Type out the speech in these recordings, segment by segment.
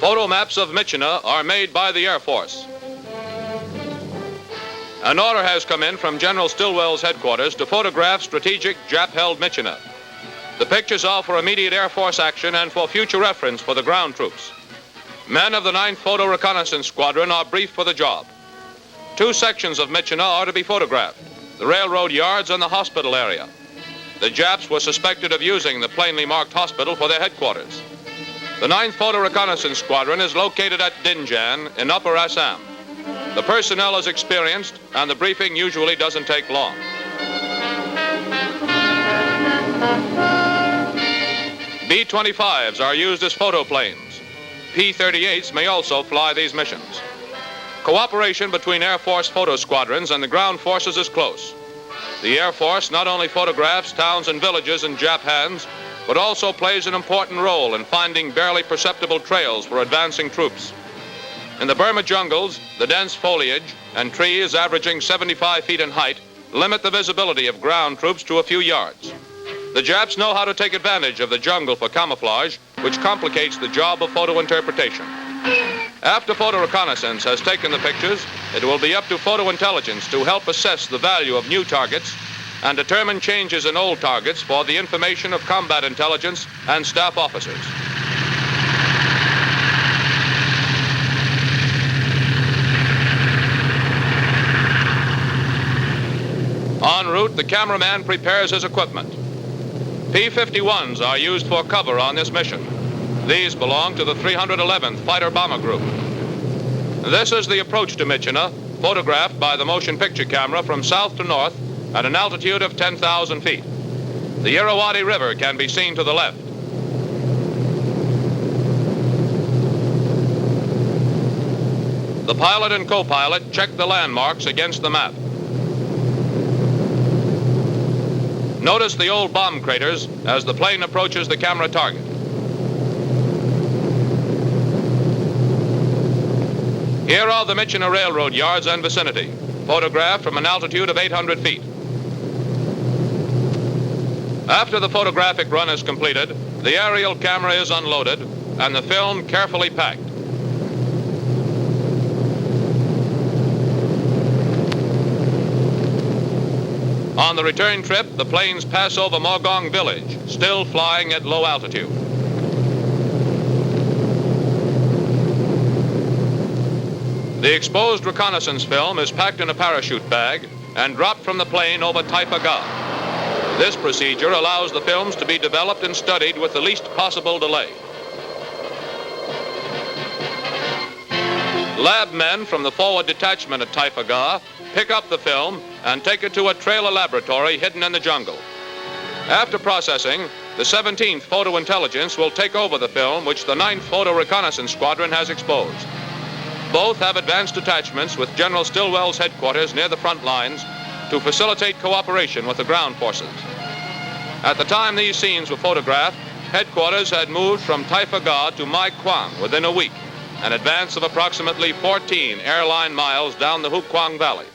Photo maps of Myitkyina are made by the Air Force. An order has come in from General Stilwell's headquarters to photograph strategic Jap-held Myitkyina. The pictures are for immediate Air Force action and for future reference for the ground troops. Men of the 9th Photo Reconnaissance Squadron are briefed for the job. 2 sections of Myitkyina are to be photographed, the railroad yards and the hospital area. The Japs were suspected of using the plainly marked hospital for their headquarters. The 9th Photo Reconnaissance Squadron is located at Dinjan in Upper Assam. The personnel is experienced, and the briefing usually doesn't take long. B-25s are used as photoplanes. P-38s may also fly these missions. Cooperation between Air Force photo squadrons and the ground forces is close. The Air Force not only photographs towns and villages in Jap hands, but also plays an important role in finding barely perceptible trails for advancing troops. In the Burma jungles, the dense foliage and trees averaging 75 feet in height limit the visibility of ground troops to a few yards. The Japs know how to take advantage of the jungle for camouflage, which complicates the job of photo interpretation. After photo reconnaissance has taken the pictures, it will be up to photo intelligence to help assess the value of new targets and determine changes in old targets for the information of combat intelligence and staff officers. En route, the cameraman prepares his equipment. P-51s are used for cover on this mission. These belong to the 311th Fighter Bomber Group. This is the approach to Myitkyina, photographed by the motion picture camera from south to north at an altitude of 10,000 feet. The Irrawaddy River can be seen to the left. The pilot and co-pilot check the landmarks against the map. Notice the old bomb craters as the plane approaches the camera target. Here are the Myitkyina railroad yards and vicinity, photographed from an altitude of 800 feet. After the photographic run is completed, the aerial camera is unloaded and the film carefully packed. On the return trip, the planes pass over Mogong village, still flying at low altitude. The exposed reconnaissance film is packed in a parachute bag and dropped from the plane over Taifa Gah. This procedure allows the films to be developed and studied with the least possible delay. Lab men from the forward detachment at Taifa Gah pick up the film and take it to a trailer laboratory hidden in the jungle. After processing, the 17th Photo Intelligence will take over the film which the 9th Photo Reconnaissance Squadron has exposed. Both have advanced attachments with General Stilwell's headquarters near the front lines to facilitate cooperation with the ground forces. At the time these scenes were photographed, headquarters had moved from Taifa Gah to Mai Quang within a week, an advance of approximately 14 airline miles down the Hu Quang Valley.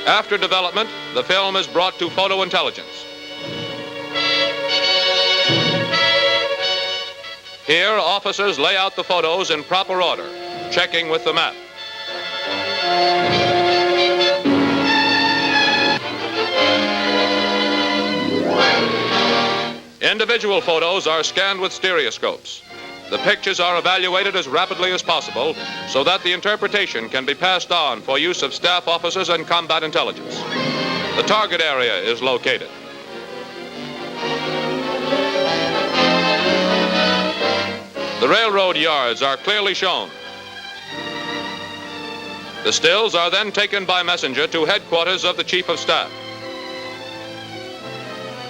After development, the film is brought to Photo Intelligence. Here, officers lay out the photos in proper order, checking with the map. Individual photos are scanned with stereoscopes. The pictures are evaluated as rapidly as possible so that the interpretation can be passed on for use of staff officers and combat intelligence. The target area is located. The railroad yards are clearly shown. The stills are then taken by messenger to headquarters of the Chief of Staff.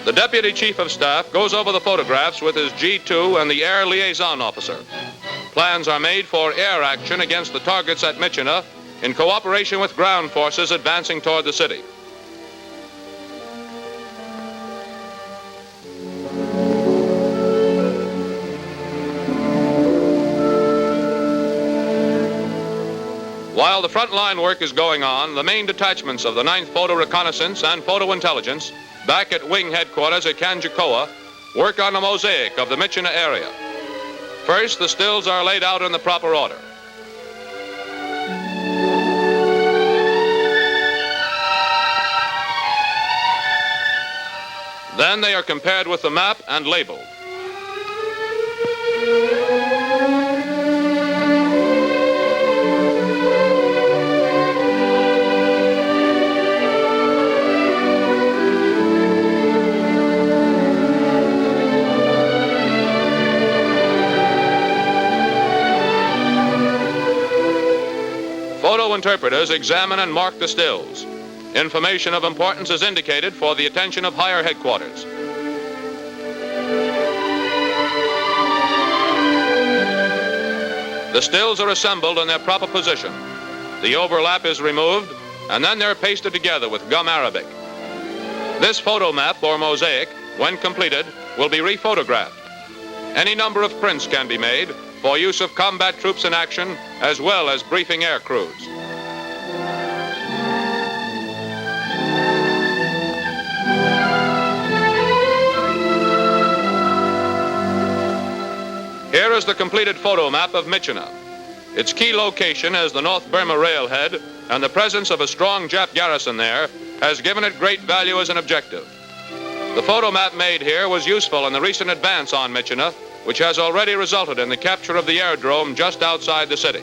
The Deputy Chief of Staff goes over the photographs with his G2 and the Air Liaison Officer. Plans are made for air action against the targets at Myitkyina in cooperation with ground forces advancing toward the city. While the frontline work is going on, the main detachments of the 9th Photo Reconnaissance and Photo Intelligence back at Wing Headquarters at Kanjakoa work on a mosaic of the Myitkyina area. First, the stills are laid out in the proper order. Then they are compared with the map and labeled. Photo interpreters examine and mark the stills. Information of importance is indicated for the attention of higher headquarters. The stills are assembled in their proper position. The overlap is removed, and then they're pasted together with gum arabic. This photo map or mosaic, when completed, will be rephotographed. Any number of prints can be made for use of combat troops in action, as well as briefing air crews. Here is the completed photo map of Myitkyina. Its key location is the North Burma railhead, and the presence of a strong Jap garrison there has given it great value as an objective. The photo map made here was useful in the recent advance on Myitkyina, which has already resulted in the capture of the aerodrome just outside the city.